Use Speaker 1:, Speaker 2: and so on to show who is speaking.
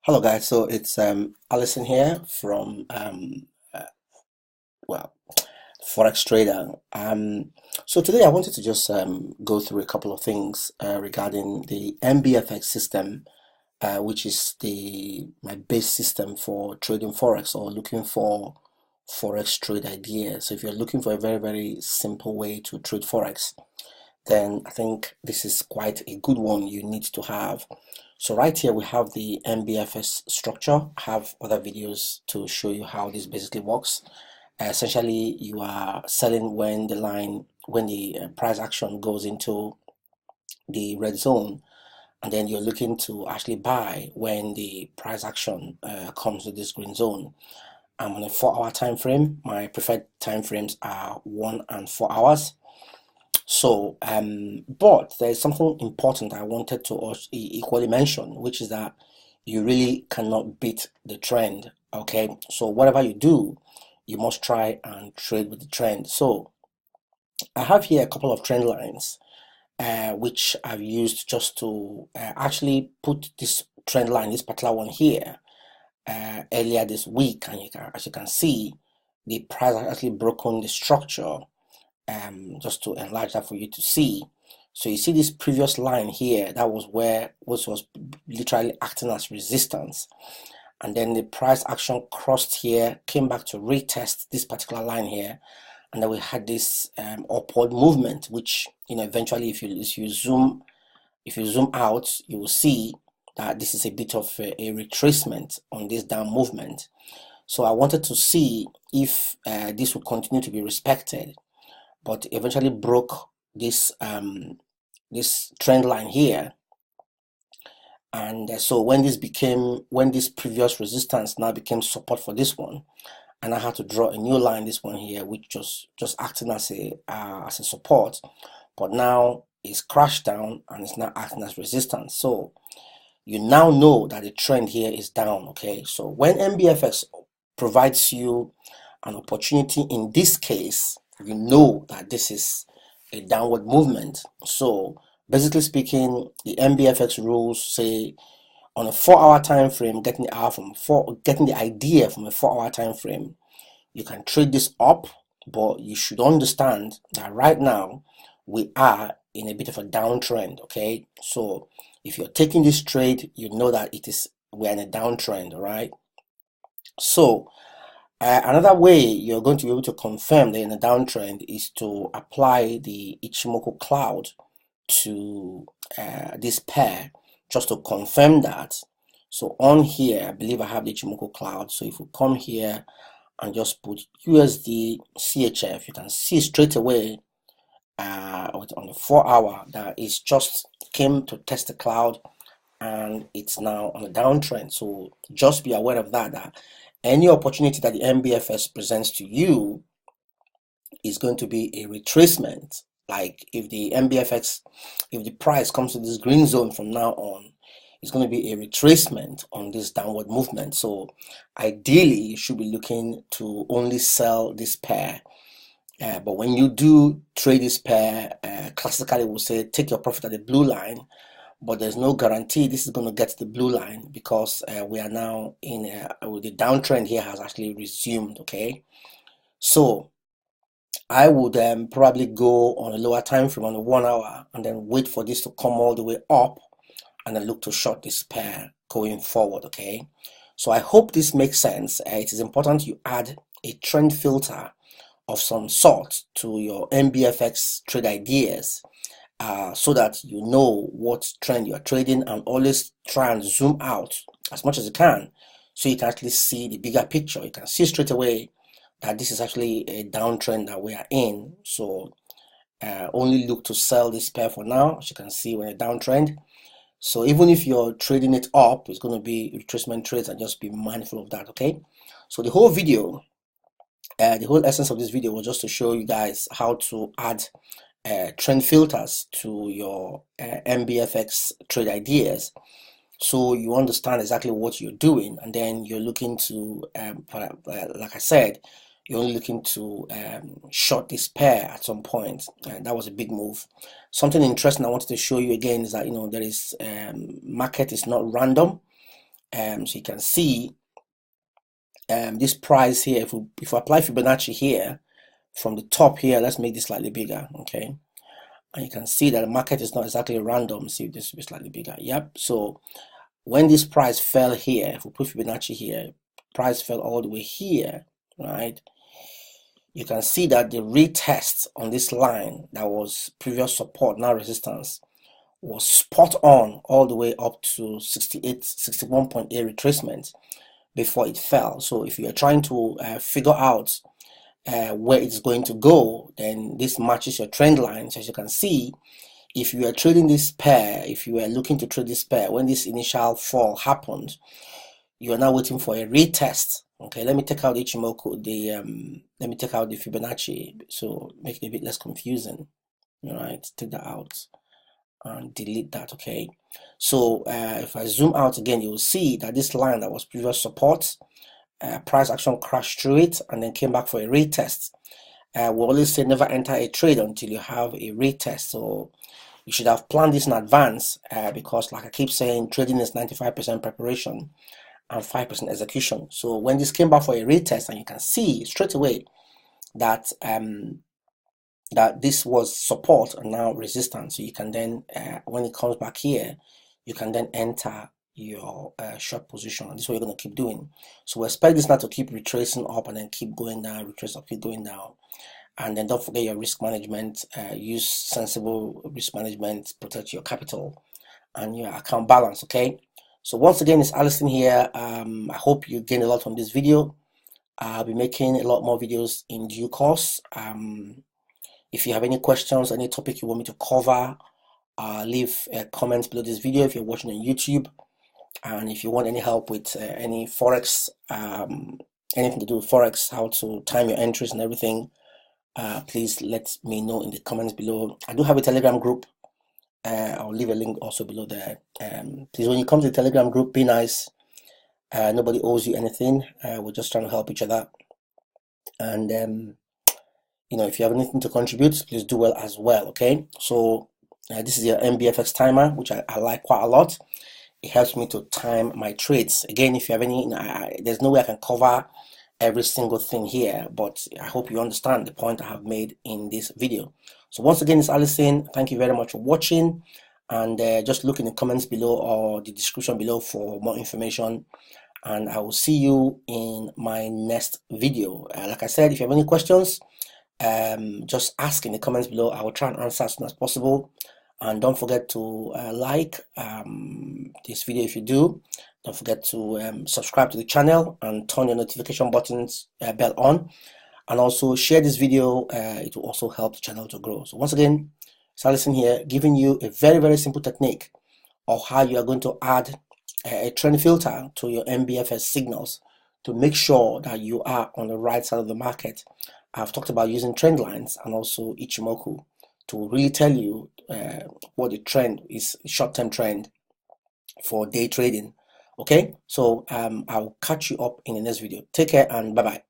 Speaker 1: Hello guys, so it's Allison here from well Forex Trader. So today I wanted to just go through a couple of things regarding the MBFX system, which is the my base system for trading Forex or looking for Forex trade ideas. So if you're looking for a very simple way to trade Forex, then I think this is quite a good one you need to have. So right here we have the MBFS structure. I have other videos to show you how this basically works. Essentially, you are selling when the price action goes into the red zone, and then you're looking to actually buy when the price action comes to this green zone. I'm on a 4 hour time frame. My preferred time frames are 1 and 4 hours. So, but there's something important I wanted to also equally mention, which is that you really cannot beat the trend. Okay, so whatever you do, you must try and trade with the trend. So, I have here a couple of trend lines, which I've used just to actually put this trend line, this particular one here, earlier this week, and as you can see, the price has actually broken the structure just to enlarge that for you to see. So you see this previous line here, that was where which was literally acting as resistance. And then the price action crossed here, came back to retest this particular line here. And then we had this upward movement, which eventually if you zoom out, you will see that this is a bit of a retracement on this down movement. So I wanted to see if this would continue to be respected, but eventually broke this trend line here. And so when this previous resistance now became support for this one, and I had to draw a new line, this one here, which just acting as a support, but now it's crashed down and it's now acting as resistance. So you now know that the trend here is down. Okay, so when MBFX provides you an opportunity in this case, you know that this is a downward movement. So basically speaking, the MBFX rules say on a 4 hour time frame, getting the idea from a 4 hour time frame, you can trade this up, but you should understand that right now we are in a bit of a downtrend. Okay, so if you're taking this trade, you know that we're in a downtrend. All right, so another way you're going to be able to confirm that in a downtrend is to apply the Ichimoku cloud to this pair just to confirm that. So on here, I believe I have the Ichimoku cloud. So if we come here and just put USD CHF, you can see straight away on the 4 hour that it's just came to test the cloud and it's now on a downtrend. So just be aware of that any opportunity that the MBFS presents to you is going to be a retracement. Like if the price comes to this green zone from now on, it's going to be a retracement on this downward movement. So ideally, you should be looking to only sell this pair. But when you do trade this pair, classically we'll say take your profit at the blue line, but there's no guarantee this is going to get to the blue line because we are now in the downtrend here has actually resumed. Okay, so I would probably go on a lower time frame on the 1 hour and then wait for this to come all the way up and then look to short this pair going forward. Okay, so I hope this makes sense. It is important you add a trend filter of some sort to your MBFX trade ideas, so that you know what trend you are trading, and always try and zoom out as much as you can so you can actually see the bigger picture. You can see straight away that this is actually a downtrend that we are in. So only look to sell this pair for now. As you can see, we're in a downtrend. So even if you're trading it up, it's going to be retracement trades, and just be mindful of that. Okay, so the whole essence of this video was just to show you guys how to add trend filters to your MBFX trade ideas, so you understand exactly what you're doing, and then you're looking to like I said, you're only looking to short this pair at some point. And that was a big move. Something interesting I wanted to show you again is that there is market is not random. So you can see this price here. If we apply Fibonacci here from the top here, let's make this slightly bigger, okay? And you can see that the market is not exactly random. See, this will be slightly bigger. Yep. So when this price fell here, if we put Fibonacci here, price fell all the way here, right? You can see that the retest on this line that was previous support, now resistance, was spot on all the way up to 61.8 retracement before it fell. So if you are trying to figure out where it's going to go, then this matches your trend lines. As you can see, if you are trading this pair, if you are looking to trade this pair, when this initial fall happened, you are now waiting for a retest. Okay, let me take out the Ichimoku, let me take out the Fibonacci, so make it a bit less confusing. All right, take that out and delete that. Okay, so if I zoom out again, you will see that this line that was previous support, price action crashed through it and then came back for a retest. We always say never enter a trade until you have a retest. So you should have planned this in advance because, like I keep saying, trading is 95% preparation and 5% execution. So when this came back for a retest, and you can see straight away that that this was support and now resistance, so you can then when it comes back here, you can then enter your short position. And this is what you're going to keep doing. So we expect this now to keep retracing up and then keep going down, retrace up, keep going down. And then don't forget your risk management. Use sensible risk management, protect your capital and your account balance. Okay, so once again, it's Alison here. I hope you gained a lot from this video. I'll be making a lot more videos in due course. If you have any questions, any topic you want me to cover, leave a comment below this video if you're watching on YouTube. And if you want any help with any Forex, anything to do with Forex, how to time your entries and everything, please let me know in the comments below. I do have a Telegram group. I'll leave a link also below there. Please, when you come to the Telegram group, be nice. Nobody owes you anything. We're just trying to help each other. And you know, if you have anything to contribute, please do well as well. Okay, so this is your Mbfx timer, which I like quite a lot. It helps me to time my trades. Again, if you have any, there's no way I can cover every single thing here, but I hope you understand the point I have made in this video. So once again, it's Alison. Thank you very much for watching, and just look in the comments below or the description below for more information, and I will see you in my next video. Like I said, if you have any questions, just ask in the comments below. I will try and answer as soon as possible. And don't forget to like this video. If you do, don't forget to subscribe to the channel and turn your notification buttons bell on, and also share this video. It will also help the channel to grow. So once again, it's Alison here, giving you a very simple technique of how you are going to add a trend filter to your Mbfx signals to make sure that you are on the right side of the market. I've talked about using trend lines and also Ichimoku to really tell you what the trend is, short-term trend for day trading. Okay, so I'll catch you up in the next video. Take care and bye-bye.